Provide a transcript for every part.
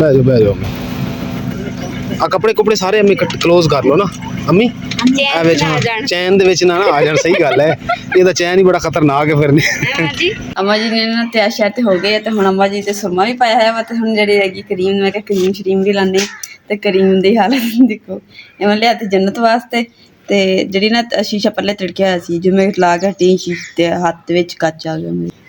ਬਹਿ ਜਾਓ ਆ ਕਪੜੇ ਕੁਪੜੇ ਸਾਰੇ ਅਮੀ ਕਲੋਜ਼ ਕਰ ਲਓ ਨਾ ਅਮੀ ਆ ਵਿੱਚ ਚੈਨ ਦੇ ਵਿੱਚ ਨਾ ਆ ਜਾਣ ਸਹੀ ਗੱਲ ਹੈ ਇਹਦਾ ਚੈਨ ਹੀ ਬੜਾ ਖਤਰਨਾਕ ਹੈ ਫਿਰ ਜੀ ਅਮਾ ਜੀ ਨੇ ਨਾ ਤਿਆਰ ਸ਼ਿਆਰ ਤੇ ਹੋ ਗਏ ਤੇ ਹੁਣ ਅਮਾ ਜੀ ਤੇ ਸੁਰਮਾ ਵੀ ਪਾਇਆ ਹੋਇਆ ਵਾ ਤੇ ਹੁਣ ਜਿਹੜੀ ਹੈਗੀ ਕਰੀਮ ਮੈਂ ਕਿਹਾ ਕਰੀਮ ਸ਼ਰੀਮ ਵੀ ਲਾਉਂਦੇ ਤੇ ਕਰੀਮ ਦੀ ਹਾਲਤ ਦੇਖੋ ਇਵੇਂ ਲਿਆ ਤੇ ਜੰਨਤ ਵਾਸਤੇ ਤੇ ਜਿਹੜੀ ਨਾ ਸ਼ੀਸ਼ਾ ਪੱਲੇ ਤਿੜਕਿਆ ਹੋਇਆ ਸੀ ਜਿਵੇਂ ਲਾ ਕੇ ਹਟੀ ਸ਼ੀਸ਼ੇ ਤੇ ਹੱਥ ਵਿੱਚ ਕੱਚ ਆ ਗਿਆ ਮੇਰੇ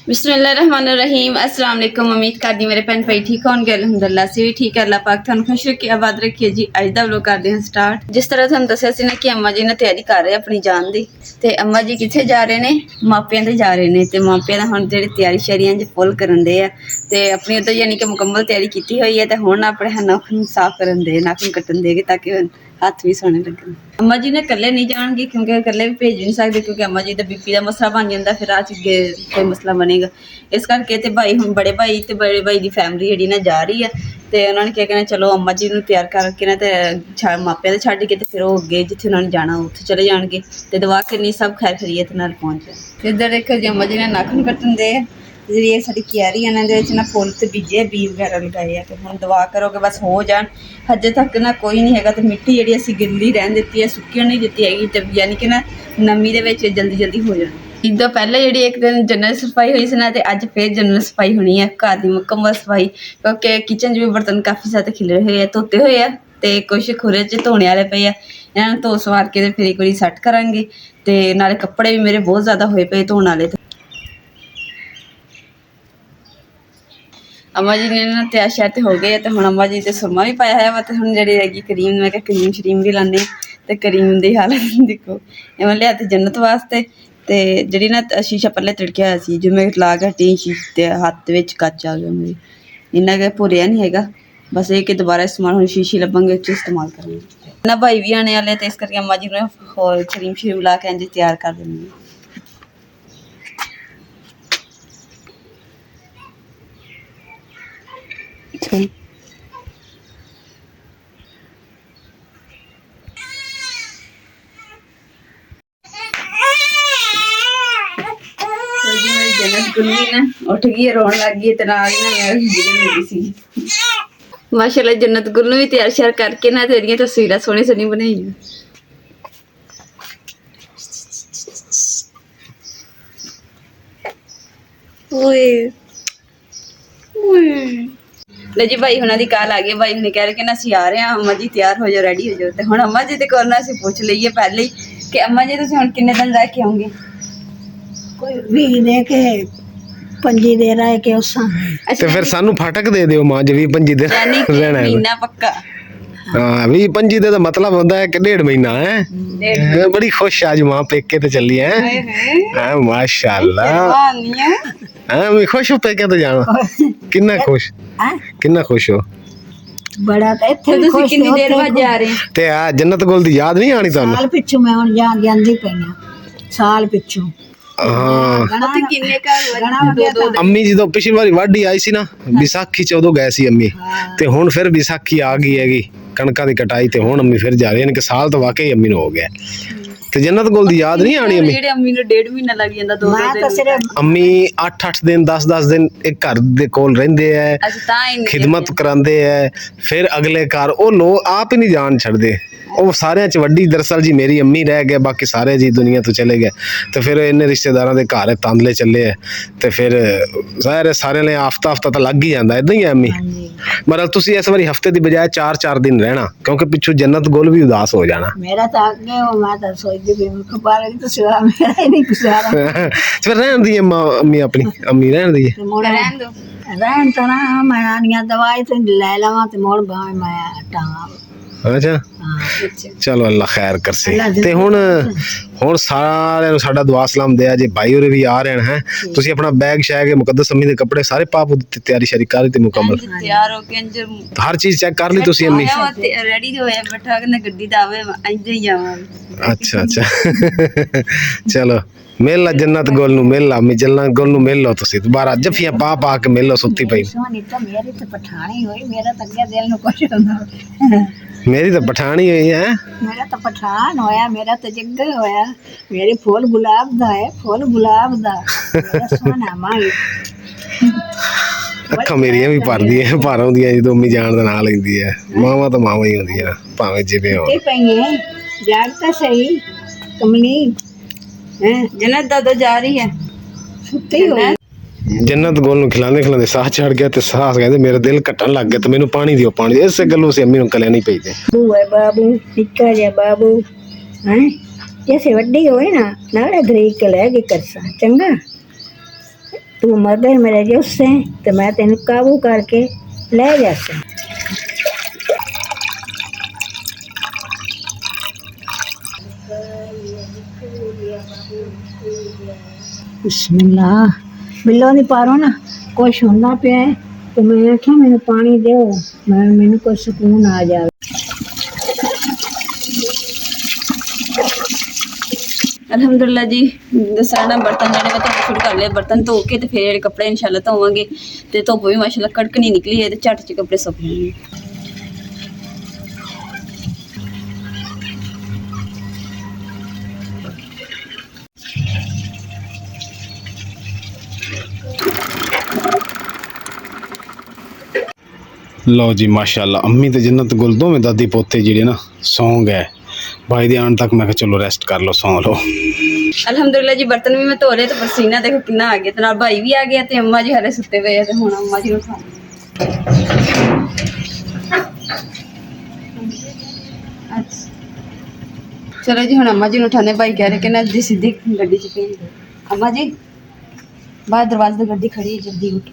बिस्मिल्लाहिर्रहमानिर्रहीम अस्सलाम वालेकुम उम्मीद करदी मेरे भैन भाई ठीक होंगे अलहमदुलिल्लाह से भी ठीक है अल्लाह पाक थानू खुश रखे आबाद रखिए जी अज दा व्लॉग करते हैं स्टार्ट जिस तरह थानू दस्सिया सी ना कि अम्मा जी ने तैयारी कर रहे अपनी जान दी ते अम्मा जी कित्थे जा रहे ने मापियां दे जा रहे ने ते मापियां दा हुण जेहड़ी तैयारी शैरियां च फुल करन दे आ ते अपनी उधर यानी कि मुकम्मल तैयारी की हुई है ते हुण अपने नाखून साफ करन दे नाखून कट्टन दे ताकि हथ भी सोने लगन अम्मा जी ने कल्ले नहीं जाएंगे क्योंकि कल्ले भी भेज नहीं सकते क्योंकि अम्मा जी का बीपी का मसला बन जाता फिर आज अगे कोई मसला बनेगा इस करके ते भाई हुण बड़े भाई ते बड़े भाई की फैमिली जिहड़ी ना जा रही है ते उन्होंने क्या कहना चलो अम्मा जी नूं तैयार करके ना ते मापिਆਂ ਦੇ ਛੱਡ ਕੇ ਤੇ ਫਿਰ ਉਹ ਅੱਗੇ ਜਿੱਥੇ ਉਹਨਾਂ ਨੇ ਜਾਣਾ ਉੱਥੇ ਚਲੇ ਜਾਣਗੇ ਤੇ ਦੁਆ ਕਰਨੀ ਸਭ ਖੈਰ ਖੈਰੀਅਤ ਨਾਲ ਪਹੁੰਚ ਜਾਣ ਤੇ ਇੱਧਰ ਦੇਖੋ ਜੀ ਅम्मा जी ਨੇ ਨਾਖੂਨ ਕੱਟਣ ਦੇ ਜਿਹੜੀ ਇਹ ਸਾਡੀ ਕਿਆਰੀ ਇਹਨਾਂ ਦੇ ਵਿੱਚ ਨਾ ਫੁੱਲ ਤੇ ਬੀਜੇ ਬੀ ਵਗੈਰਾ ਲਗਾਏ ਆ ਤੇ ਹੁਣ ਦੁਆ ਕਰੋ ਕਿ ਬਸ ਹੋ ਜਾਣ ਹਜੇ ਤੱਕ ਨਾ ਕੋਈ ਨਹੀਂ ਹੈਗਾ ਤੇ ਮਿੱਟੀ ਜਿਹੜੀ ਅਸੀਂ ਗਿੱਲੀ ਰਹਿਣ ਦਿੱਤੀ ਹੈ ਸੁੱਕਣ ਨਹੀਂ ਦਿੱਤੀ ਹੈਗੀ ਤੇ ਯਾਨੀ ਕਿ ਨਾ ਨਮੀ ਦੇ ਵਿੱਚ ਜਲਦੀ ਜਲਦੀ ਹੋ ਜਾਣ ਇਦੋਂ ਪਹਿਲਾਂ ਜਿਹੜੀ ਇੱਕ ਦਿਨ ਜਨਰਲ ਸਫਾਈ ਹੋਈ ਸੀ ਨਾ ਤੇ ਅੱਜ ਫੇਰ ਜਨਰਲ ਸਫਾਈ ਹੋਣੀ ਹੈ ਘਰ ਦੀ ਮੁਕੰਮਲ ਸਫਾਈ ਕਿਉਂਕਿ ਕਿਚਨ 'ਚ ਵੀ ਬਰਤਨ ਕਾਫੀ ਜ਼ਿਆਦਾ ਖਿਲਰੇ ਹੋਏ ਆ ਧੋਤੇ ਹੋਏ ਆ ਤੇ ਕੁਛ ਖੁਰੇ 'ਚ ਧੋਣੇ ਵਾਲੇ ਪਏ ਆ ਇਹਨਾਂ ਨੂੰ ਧੋ ਸਵਾਰ ਕੇ ਤੇ ਫਿਰ ਇੱਕ ਵਾਰੀ ਸੈੱਟ ਕਰਾਂਗੇ ਤੇ ਨਾਲੇ ਕੱਪੜੇ ਵੀ ਮੇਰੇ ਬਹੁਤ ਜ਼ਿਆਦਾ ਹੋਏ ਪਏ ਧੋਣ ਵਾਲੇ अम्मा जी ने ना तैयार श्यार ते हो गए तो हुण अम्मा जी ते सुरमा भी पाया है तो हुण जिहड़ी हैगी करीम मैं कहा करीम शरीम भी लाने ते करीम दी हालत देखो इवें लिया ते जन्नत वास्ते ते जिहड़ी ना शीशा पल्ले तिड़किया होया सी जिवें ला के हटी शीशे ते हत्थ विच कच आ गया मेरे इन्ना के भुरिया नहीं हैगा बस ये कि दोबारा इस्तेमाल हुण शीशी लभांगे उस इस्तेमाल करांगे ना भाई भी आने वाले ते इस करके अम्मा जी ने होर करीम शरीम ला के इंज तैयार कर देनी जन्नत गुल्ली ना उठ गई रोन लग गई तो नाल ही ना मेरी सी माशाल्लाह जन्नत गुल भी तैयार श्यार करके ना तेरियां तस्वीरां सोहनी सोहनी बनाई ओए ओए ले जी भाई हुणां दी कॉल आ गई भाई हुणे कह रहे कि ना असीं आ रहे हैं अम्मा जी तैयार हो जाओ रेडी हो जाओ ते हुण अम्मा जी दे कोल ना असीं पुछ लईए पहले ही कि अम्मा जी तुसीं हुण किन्ने दिन रह के आओगे कोई 20 दे के 25 दे रह के उसां ਤੇ ਫਿਰ ਸਾਨੂੰ ਫਟਕ ਦੇ ਦਿਓ ਮਾਂ ਜੀ 25 ਦਿਨ यानी कि ਰਹਿਣਾ ਹੈ महीना पक्का ਹਾਂ 25 ਦਾ ਮਤਲਬ ਹੁੰਦਾ ਹੈ ਕਿ 1.5 ਮਹੀਨਾ ਹੈ ਬੜੀ ਖੁਸ਼ ਅੱਜ ਮਾਂ ਪੇਕੇ ਤੇ ਚੱਲੀ ਹੈ ਹਾਂ ਮਾਸ਼ਾਅੱਲਾ ਹਾਂ ਮੈਂ ਖੁਸ਼ ਹੋ ਪੇਕੇ ਤੇ ਜਾਣਾ ਕਿੰਨਾ ਖੁਸ਼ ਹੋ बड़ा तो इत्थे तुसीं कितनी देर बाद जा रहे हैं ਤੇ ਆ ਜੰਨਤ ਗੁਲ ਦੀ ਯਾਦ ਨਹੀਂ ਆਣੀ ਤੁਹਾਨੂੰ साल पिछू मैं हुण ਜਾਂਦੀ ਪਈਆਂ ਸਾਲ ਪਿਛੂ ਹਾਂ तो किन्ने घर दो ਅੰਮੀ ਜਦੋਂ ਪਿਛਲੀ ਵਾਰੀ ਵਾਢੀ ਆਈ ਸੀ ਨਾ ਵਿਸਾਖੀ ਚ ਉਦੋਂ ਗਏ ਸੀ ਅੰਮੀ ਤੇ ਹੁਣ ਫਿਰ ਵਿਸਾਖੀ ਆ ਗਈ ਹੈਗੀ ਕਣਕਾਂ ਦੀ ਕਟਾਈ ਤੇ ਹੁਣ ਅੰਮੀ ਫਿਰ ਜਾ ਰਹੀ ਨੇ ਕਿ ਸਾਲ ਤਾਂ ਵਾਕਈ ਅੰਮੀ ਨੂੰ ਹੋ ਗਿਆ ਤੇ ਜੰਨਤ ਗੁਲ ਦੀ ਯਾਦ ਨਹੀਂ ਆਣੀ ਅੰਮੀ ਜਿਹੜੇ ਅੰਮੀ ਨੂੰ 1.5 ਮਹੀਨਾ ਲੱਗ ਜਾਂਦਾ ਦੋ मैं तो सिर्फ ਅੰਮੀ 8-8 ਦਿਨ 10-10 ਦਿਨ ਇੱਕ ਘਰ ਦੇ ਕੋਲ ਰਹਿੰਦੇ ਐ ਅਸੀਂ ਤਾਂ ਹੀ ਖਿਦਮਤ ਕਰਾਉਂਦੇ ਐ ਫਿਰ ਅਗਲੇ ਘਰ ਉਹ ਲੋਕ ਆਪ ਹੀ ਨਹੀਂ ਜਾਣ ਛੱਡਦੇ ਉਹ ਸਾਰਿਆਂ ਚ ਵੱਡੀ ਦਰਅਸਲ ਜੀ ਮੇਰੀ ਅੰਮੀ ਰਹਿ ਗਏ ਬਾਕੀ ਸਾਰੇ ਜੀ ਦੁਨੀਆ ਤੋਂ ਚਲੇ ਗਏ ਤੇ ਫਿਰ ਇਹਨੇ ਰਿਸ਼ਤੇਦਾਰਾਂ ਦੇ ਘਰ ਤਾਂਦਲੇ ਚੱਲੇ ਐ ਤੇ ਫਿਰ ਸਾਰਿਆਂ ਨੇ ਹਫਤਾ ਤਾਂ ਲੱਗ ਹੀ ਜਾਂਦਾ ਇਦਾਂ ਹੀ ਐ ਅੰਮੀ ਮਤਲਬ ਤੁਸੀਂ ਇਸ ਵਾਰੀ ਹਫਤੇ ਦੀ ਬਜਾਏ 4-4 ਦਿਨ ਰਹਿਣਾ ਕਿਉਂਕਿ ਪਿੱਛੋਂ ਜੰਨਤ ਗੁਲ ਵੀ ਉਦਾਸ ਹੋ ਜਾਣਾ मेरा तो आगे हो मैं तो सोचती भी खबर तो सिवा मेरा ही नहीं गुजारा ਫਿਰ ਰਹਿਣ ਦੀ ਅੰਮੀ ਆਪਣੀ ਅੰਮੀ ਰਹਿਣ ਦੀ ਰਹਿਣ ਦੋ रहन तो ना मैं नानिया दवाई तो ले लवा तो मोड़ भावे मैं टांगा ਅੱਛਾ ਚਲੋ ਅੱਲਾ ਖੈਰ ਕਰਸੇ ਤੇ ਹੁਣ ਸਾਰਿਆਂ ਨੂੰ ਸਾਡਾ ਦੁਆ ਸਲਾਮ ਦਿਆ ਜੇ ਭਾਈ ਹੋਰੇ ਵੀ ਆ ਰਹੇ ਹਨ ਤੁਸੀਂ ਆਪਣਾ ਬੈਗ ਸ਼ੈਗ ਮੁਕੱਦਸ ਅੰਮੀ ਦੇ ਕੱਪੜੇ ਸਾਰੇ ਪਾਪ ਤੇ ਤਿਆਰੀ ਸ਼ਰੀ ਕਰ ਤੇ ਮੁਕੰਮਲ ਤਿਆਰ ਹੋ ਕੇ ਅੰਜਰ ਹਰ ਚੀਜ਼ ਚੈੱਕ ਕਰ ਲਈ ਤੁਸੀਂ ਅੰਮੀ ਰੈਡੀ ਹੋਇਆ ਬੈਠਾ ਕਿ ਗੱਡੀ ਦਾ ਆਵੇ ਇੰਜ ਹੀ ਜਾਵਾਂ ਅੱਛਾ ਚਲੋ ਮਿਲ ਲਾ ਜੰਨਤ ਗੁਲ ਨੂੰ ਮਿਲ ਲਾ ਅੰਮੀ ਜੰਨਤ ਗੁਲ ਨੂੰ ਮਿਲ ਲਓ ਤੁਸੀਂ ਦੁਬਾਰਾ ਜੱਫੀਆਂ ਪਾ ਕੇ ਮਿਲ ਲਓ ਸੁੱਤੀ ਪਈ सोनी तो मेरी तो पठानी हुई मेरा तो अगे दिल नु कुछ होंदा मेरी तो पठानी हुई है मेरा तो पठान होया मेरा तो जग्गा होया मेरी फूल गुलाब दा है फूल गुलाब दा ਸੋਨਾ ਮਾਈ ਅੱਖਾਂ ਮੇਰੀਆਂ ਵੀ ਭਰਦੀਆਂ ਭਰ ਆਉਂਦੀਆਂ ਜਦੋਂ ਅੰਮੀ ਜਾਨ ਦਾ ਨਾਂ ਲੈਂਦੀ ਹੈ। ਮਾਵਾਂ ਤਾਂ ਮਾਵਾਂ ਹੀ ਹੁੰਦੀਆਂ ਭਾਵੇਂ ਜਿਵੇਂ ਹੋਣ। ਤੇ ਪਈਏ ਜਾਗ ਤਾਂ ਸਹੀ ਕਮਲੀ ਹੈ ਜਨਤ ਦਾਦਾ ਜਾ ਰਹੀ ਹੈ ਸੁੱਤੀ ਹੋਈ ਜੰਨਤ ਗੋਲ ਨੂੰ ਖਿਲਾਉਂਦੇ ਸਾਹ ਚੜ ਗਿਆ ਤੇ ਸਾਹ ਕਹਿੰਦੇ ਮੇਰਾ ਦਿਲ ਘਟਣ ਲੱਗ ਗਿਆ ਤੇ ਮੈਨੂੰ ਪਾਣੀ ਦਿਓ ਪਾਣੀ। ਇਸੇ ਗੱਲੋਂ ਅਸੀਂ ਅੰਮੀ ਨੂੰ ਕਲਿਆ ਨਹੀਂ ਪਈਦੇ। ਬਾਬੂ ਹੈ ਬਾਬੂ ਨਿੱਕਾ ਜਿਹਾ ਬਾਬੂ ਹੈ ਜੈਸੇ ਵੱਡੀ ਹੋਏ ਨਾ ਨਾਲੇ ਗਰੀਕ ਕੇ ਲੈ ਕੇ ਕਰਸਾ ਚੰਗਾ ਤੂੰ ਮਗਰ ਮੇਰੇ ਜੁੱਸੇ ਤੇ ਮੈਂ ਤੈਨੂੰ ਕਾਬੂ ਕਰਕੇ ਲੈ ਜਾਸਾਂ। ਬਿਸਮਿल्लाह ਬਿੱਲੋਂ ਦੀ ਪਾਰੋ ਨਾ ਕੁਛ ਹੁੰਦਾ ਪਿਆ ਹੈ ਤੇ ਮੈਂ ਆਖਿਆ ਮੈਨੂੰ ਪਾਣੀ ਦਿਓ ਮੈਨੂੰ ਕੋਈ ਸਕੂਨ ਆ ਜਾਵੇ। ਅਲਹਮਦੁਲਿਲਾ ਜੀ ਦੱਸਣਾ ਨਾ ਬਰਤਨ ਜਿਹੜੇ ਮੈਂ ਧੋਣੇ ਸ਼ੁਰੂ ਕਰ ਲਏ। ਬਰਤਨ ਧੋ ਕੇ ਤੇ ਫਿਰ ਜਿਹੜੇ ਕੱਪੜੇ ਇਨਸ਼ਾਅੱਲਾ ਧੋਵਾਂਗੇ ਤੇ ਧੁੱਪ ਵੀ ਮਾਸ਼ਾਅੱਲਾ ਕੜਕਣੀ ਨਿਕਲੀ ਹੈ ਤੇ ਝੱਟ ਚ ਕੱਪੜੇ ਸੁੱਕ ਜਾਣਗੇ। ਲਓ ਜੀ ਮਾਸ਼ਾਅੱਲਾ ਅੰਮੀ ਤੇ ਜੰਨਤ ਗੁਲ ਦੋਵੇਂ ਦਾਦੀ ਪੋਤੇ ਜਿਹੜੇ ਨਾ ਸੌਂ ਗਏ। ਭਾਈ ਦੇ ਆਉਣ ਤੱਕ ਮੈਂ ਕਿਹਾ ਚਲੋ ਰੈਸਟ ਕਰ ਲਓ ਸੌਂ ਲਓ। ਅਲਹਮਦੁਲਿਲਾ ਜੀ ਬਰਤਨ ਵੀ ਮੈਂ ਧੋ ਲਏ ਤੇ ਪਸੀਨਾ ਦੇਖੋ ਕਿੰਨਾ ਆ ਗਿਆ ਤੇ ਨਾਲ ਭਾਈ ਵੀ ਆ ਗਿਆ ਤੇ ਅੰਮਾ ਜੀ ਹਲੇ ਸੁੱਤੇ ਪਏ ਆ ਤੇ ਹੁਣ ਅੰਮਾ ਜੀ ਨੂੰ ਉਠਾਉਣਾ। ਚਲੋ ਜੀ ਹੁਣ ਅੰਮਾ ਜੀ ਨੂੰ ਉਠਾਣੇ। ਭਾਈ ਕਹਿ ਰਹੇ ਕਿ ਨਾ ਜੀ ਸਿੱਧੀ ਗੱਡੀ ਚ ਭੇਜ ਦਿਓ। ਅੰਮਾ ਜੀ ਬਾਹਰ ਦਰਵਾਜ਼ੇ ਤੇ ਗੱਡੀ ਖੜੀ ਹੈ ਜਲਦੀ ਉਠੋ।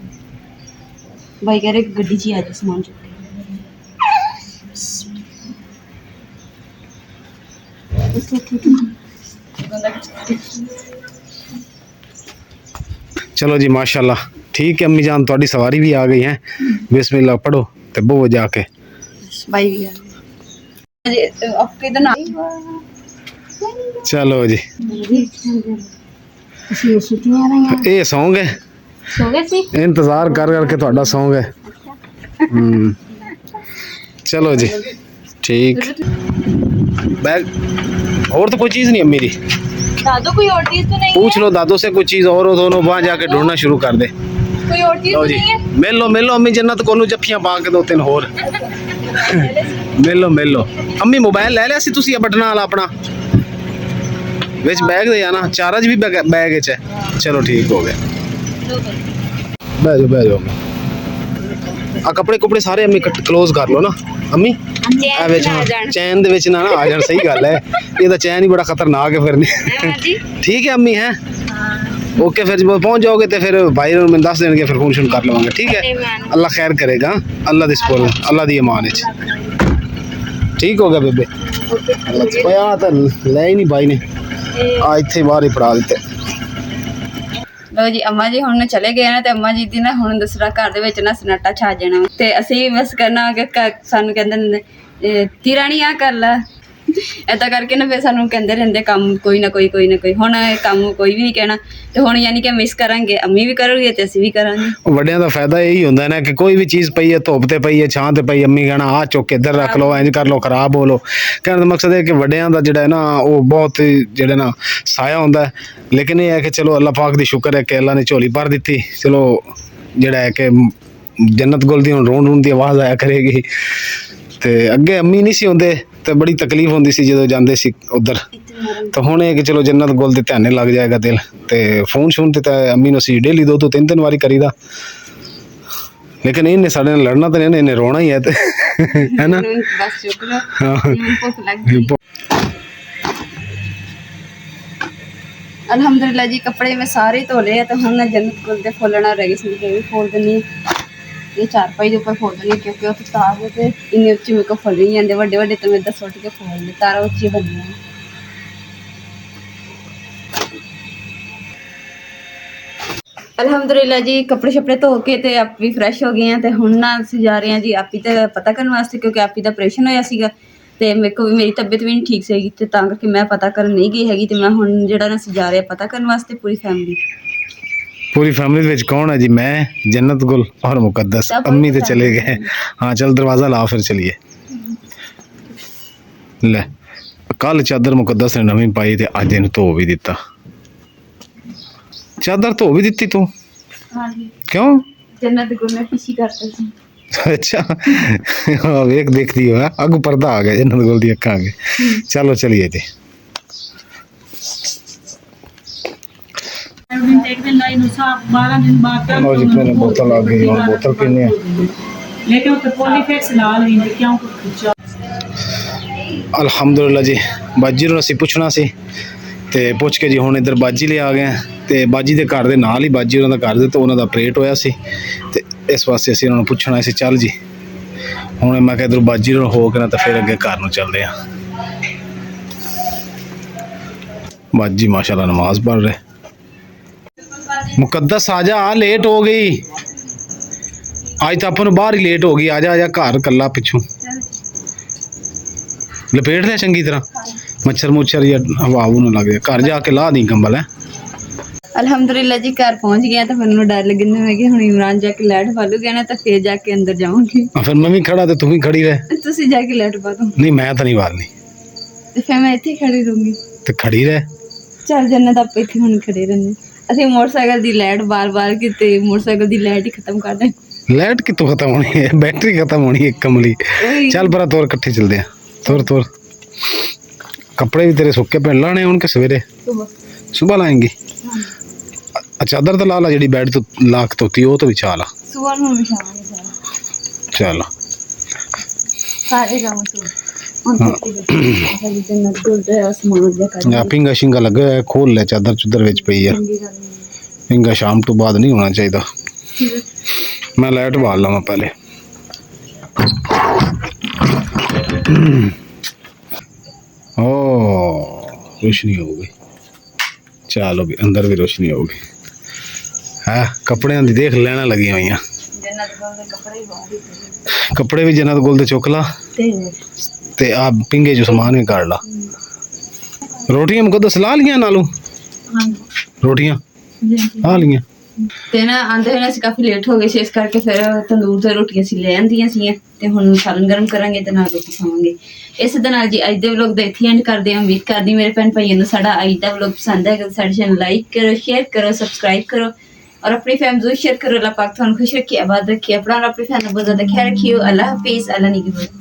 ਭਾਈ ਕਹਿ ਰਹੇ ਕਿ ਗੱਡੀ 'ਚ ਹੀ ਆ ਜਾ ਸਮਾਨ ਚੁੱਕ ਕੇ। चलो जी माशाल्लाह ठीक है अम्मी जान थोड़ी सवारी भी आ गई है। बिस्मिल्लाह पढ़ो ते बो जाके भाई भी आ गए। आपके इधर ना चलो जी ये सौ गए सो गए सी इंतजार कर करके थोड़ा सौ गए। चलो जी ठीक। बैग और तो कोई चीज़ नहीं अम्मी दी। दादू कोई और चीज तो नहीं पूछ लो दादू से कोई चीज़ और हो दोनों वहाँ जाके ढूंढना शुरू कर दे। कोई और चीज लो तो जी नहीं है। मिल लो अम्मी जन्नत को जफ्फियां पा के दो तीन होर मिल लो अम्मी मोबाइल ले लिया सी तुसी बटना वाला अपना विच बैग दे आना चार्ज भी बैग विच है। चलो ठीक हो गया बह जाओ आ कपड़े कुपड़े सारे अम्मी क्लोज कर लो ना अम्मी आ विच चैन दे विच ना आ जाण। सही गल है ये तो चैन ही बड़ा खतरनाक है फिर ठीक है अम्मी है ओके फिर जब पहुंच जाओगे तो फिर भाई मैं दस देंगे फिर फोन शुरू कर लवांगे ठीक है। अल्लाह खैर करेगा अल्लाह दी सपोर्ट अल्लाह दी अमान है। ठीक हो गया बेबे आ तो ले ही नहीं भाई ने आ इत्थे बाहर ही फड़ा दिते। ਲੋ ਜੀ ਅੰਮਾ ਜੀ ਹੁਣ ਚਲੇ ਗਏ ਨਾ ਤੇ ਅੰਮਾ ਜੀ ਦੀ ਨਾ ਹੁਣ ਦੂਸਰਾ ਘਰ ਦੇ ਵਿੱਚ ਨਾ ਸਨਾਟਾ ਛਾ ਜਾਣਾ ਤੇ ਅਸੀਂ ਬਸ ਕਰਨਾ ਕਿ ਸਾਨੂੰ ਕਹਿੰਦੇ ਨੇ ਤੀਰਾਣੀ ਆ ਕਰ ਲੈ ਏਦਾਂ ਕਰਕੇ ਨਾ ਫਿਰ ਸਾਨੂੰ ਕਹਿੰਦੇ ਰਹਿੰਦੇ ਕੰਮ ਕੋਈ ਨਾ ਕੋਈ ਹੁਣ ਇਹ ਕੰਮ ਕੋਈ ਵੀ ਨਹੀਂ ਕਹਿਣਾ ਤੇ ਹੁਣ ਯਾਨੀ ਕਿ ਮਿਸ ਕਰਾਂਗੇ ਅੰਮੀ ਵੀ ਕਰੋਗੇ ਤੇ ਅਸੀਂ ਵੀ ਕਰਾਂਗੇ। ਵੱਡਿਆਂ ਦਾ ਫਾਇਦਾ ਇਹੀ ਹੁੰਦਾ ਨਾ ਕਿ ਕੋਈ ਵੀ ਚੀਜ਼ ਪਈ ਹੈ ਧੁੱਪ ਤੇ ਪਈ ਹੈ ਛਾਂ ਤੇ ਪਈ ਅੰਮੀ ਕਹਿਣਾ ਆ ਚੁੱਕ ਕੇ ਇੱਧਰ ਰੱਖ ਲਓ ਇੰਜ ਕਰ ਲਓ ਖਰਾਬ ਹੋ ਲਓ। ਕਹਿਣ ਦਾ ਮਕਸਦ ਹੈ ਕਿ ਵੱਡਿਆਂ ਦਾ ਜਿਹੜਾ ਹੈ ਨਾ ਉਹ ਬਹੁਤ ਜਿਹੜਾ ਨਾ ਸਾਇਆ ਹੁੰਦਾ ਹੈ। ਲੇਕਿਨ ਇਹ ਹੈ ਕਿ ਚਲੋ ਅੱਲਾਹ ਪਾਕ ਦੀ ਸ਼ੁਕਰ ਹੈ ਕਿ ਅੱਲਾਹ ਨੇ ਝੋਲੀ ਭਰ ਦਿੱਤੀ। ਚਲੋ ਜਿਹੜਾ ਹੈ ਕਿ ਜੰਨਤ ਗੁਲ ਦੀ ਹੁਣ ਰੋਣ ਦੀ ਆਵਾਜ਼ ਆਇਆ ਕਰੇਗੀ ਤੇ ਅੱਗੇ ਅੰਮੀ ਨਹੀਂ ਸੀ ਹੁੰਦੇ ਤੇ ਬੜੀ ਤਕਲੀਫ ਹੁੰਦੀ ਸੀ ਜਦੋਂ ਜਾਂਦੇ ਸੀ ਉਧਰ ਤਾਂ ਹੁਣ ਇਹ ਕਿ ਚਲੋ ਜੰਨਤ ਗੁਲ ਦੇ ਧਿਆਨੇ ਲੱਗ ਜਾਏਗਾ ਦਿਲ ਤੇ ਫੋਨ ਸ਼ੂਨ ਤੇ ਤਾਂ ਅੰਮੀ ਨੂੰ ਅਸੀਂ ਡੇਲੀ 2 ਤੋਂ 3 ਵਾਰੀ ਕਰੀਦਾ। ਲੇਕਿਨ ਇਹਨੇ ਸਾਡੇ ਨਾਲ ਲੜਨਾ ਤਾਂ ਨਹੀਂ ਇਹਨੇ ਰੋਣਾ ਹੀ ਹੈ ਤੇ ਹੈ ਨਾ ਬਸ ਸ਼ੁਕਰ ਹੁਣ ਭੁੱਖ ਲੱਗ ਗਈ। ਅਲਹਮਦੁਲਿਲਾ ਜੀ ਕੱਪੜੇ ਮੈਂ ਸਾਰੇ ਧੋ ਲਏ ਤੇ ਹੁਣ ਜੰਨਤ ਗੁਲ ਦੇ ਫੁੱਲਣਾ ਰਹਿ ਗਏ ਸੀ ਕਿ ਵੀ ਫੋਲ ਦਿੰਨੀ ये चारपाई के ऊपर फोड़ देनी क्योंकि वो तो तार ते इन्नी उच्ची मेरे को फल नहीं जाते बड़े बड़े तो मैं 10 फुट के फोड़ ले तारा उच्ची बननी है। अल्हम्दुलिल्लाह जी कपड़े शपड़े धो के ते आप भी फ्रैश हो गए हैं ते हुण ना असीं जा रहे हैं जी आपी ते पता करने वास्ते क्योंकि आपी दा ऑपरेशन होया सीगा ते मेरे को भी मेरी तबीयत भी नहीं ठीक सीगी ते तां करके मैं पता करन नहीं गई हैगी ते मैं हुण जेड़ा ना असीं जा रहे हैं पता करने वास्ते पूरी फैमिली विच कौन है जी मैं जन्नत गुल और मुकद्दस अम्मी तो चले गए। हाँ चल दरवाज़ा ला फिर चलिए। ले कल चादर मुकद्दस ने नवीं पाई ते अज इहनूं धो भी दिता ਚਾਦਰ ਧੋ ਵੀ ਦਿੱਤੀ ਤੂੰ? ਹਾਂਜੀ ਕਿਉਂ? ਜੰਨਤ ਗੁਲ ਨੇ ਪਿੱਛੀ ਕਰਤਾ ਸੀ। अच्छा हाँ वेख देखती हो अग पर्दा आ गया जन्नत गोल दी अक्खां आ गए। चलो चलिए जी। लो जी मैंने बोतल आ गई और बोतल पीने अल्हम्दुलिल्लाह जी। बाजी ਨੂੰ ਅਸੀਂ ਪੁੱਛਣਾ ਸੀ ਤੇ ਪੁੱਛ ਕੇ ਜੀ ਹੁਣ ਇੱਧਰ ਬਾਜੀ ਲਈ ਆ ਗਏ ਹਾਂ ਤੇ ਬਾਜੀ ਦੇ ਘਰ ਦੇ ਨਾਲ ਹੀ ਬਾਜੀ ਉਹਨਾਂ ਦਾ ਘਰ ਦੇ ਤੋਂ ਉਹਨਾਂ ਦਾ ਆਪਰੇਟ ਹੋਇਆ ਸੀ ਤੇ ਇਸ ਵਾਸਤੇ ਅਸੀਂ ਉਹਨਾਂ ਨੂੰ ਪੁੱਛਣਾ ਸੀ। ਚੱਲ ਜੀ ਹੁਣ ਮੈਂ ਕਿਹਾ ਇੱਧਰੋਂ ਬਾਜੀ ਨੂੰ ਹੋ ਕੇ ਨਾ ਤਾਂ ਫਿਰ ਅੱਗੇ ਘਰ ਨੂੰ ਚੱਲਦੇ ਹਾਂ। बाजी माशाल्लाह नमाज पढ़ रहे। मुकद्दस आजा लेट हो गई आज तो अपन बाहर ही लेट हो गई। आजा आजा घर कला पिछू लपेट दे चंगी तरह मच्छर मुच्छर या हवा न लग जाए। घर जाके ला दी कंबल है। अल्हम्दुलिल्लाह जी घर पहुंच गया तो मैंने डर लगे मैं कि हुण इमरान जाके लाइट पा लूगा ना तो फिर जाके अंदर जाऊंगी। फिर मैं भी खड़ा तो तू भी खड़ी रहे। तुसी जाके लाइट पा दो। नहीं मैं तो नहीं बालनी तो फिर मैं इत्थे खड़ी रहूंगी। तो खड़ी रहे। चल जन्नत आप इत्थे हुण खड़े रहने। ਅਸੀਂ मोटरसाइकिल दी लाइट बार-बार किते मोटरसाइकिल दी लाइट ही खत्म कर दे। लाइट कितों खत्म होनी है? बैटरी खत्म होनी है कमली। चल पर तोर इकट्ठे चलते हैं। तोर तोर कपड़े भी तेरे सुक्के पहन लाने उनके सवेरे सुबह लाएंगी। चादर तो ला ला जी बैड तो लाख तोती वो तो बिछा ला सुबह ਨੂੰ ਵਿਛਾਵਾਂਗੇ ਸਾਰਾ। चल ਸਾਰੇ ਕੰਮ ਤੋਂ ਹੁਣ ਤੇ ਜन्नत ਗੁਲ ਦੇ ਆਸਮਾਨ ਦੇ ਕਰ या पिंगा शिंगा लगे है खोल ले चादर चुदर विच पई है। पिंगा शाम तो बाद नहीं होना चाहिए। मैं लाइट बाल लवां पहले। ओ रोशनी हो गई। चलो भी अंदर भी रोशनी हो गई है। कपड़े दी देख लेना लगी हुई जन्नत गुल ਦੇ ਕੱਪੜੇ ਹੀ ਬਾਹਰ ਹੀ कपड़े भी जन्नत गुल दे चुक ला ते आ पिंगे जो सामान भी काट ला। रोटियां मुकद्दस ला लियां नालू? हां रोटियां ला लियां ਤੇ ਨਾ ਆਂਦੇ ਹੋਏ ਨਾ ਅਸੀਂ ਕਾਫੀ ਲੇਟ ਹੋ ਗਏ ਸੀ ਇਸ ਕਰਕੇ ਫਿਰ ਤੰਦੂਰ ਤੇ ਰੋਟੀਆਂ ਸੀ ਲੈ ਆਂਦੀਆਂ ਸੀ ਤੇ ਹੁਣ ਸਾਲਨ ਗਰਮ ਕਰਾਂਗੇ ਤੇ ਨਾਲ ਰੋਟੀ ਖਾਵਾਂਗੇ। ਇਸ ਦੇ ਨਾਲ ਜੀ ਅੱਜ ਦੇ ਵਲੌਗ ਦਾ ਇੱਥੇ ਐਂਡ ਕਰਦੇ ਹਾਂ। ਉਮੀਦ ਕਰਦੀ ਮੇਰੇ ਭੈਣ ਭਾਈਆਂ ਨੂੰ ਸਾਡਾ ਅੱਜ ਦਾ ਵਲੌਗ ਪਸੰਦ ਆਏਗਾ। ਸਾਡੇ ਚੈਨਲ ਲਾਈਕ ਕਰੋ शेयर करो सब्सक्राइब करो और अपनी फैमिली जरूर शेयर करो। अल्लाह पाक तुहानू खुश रखे आबाद रखे अपना और अपनी फैमिली बहुत ज्यादा ख्याल रखियो। अल्लाह हाफिज। अल्लाह निगहबान।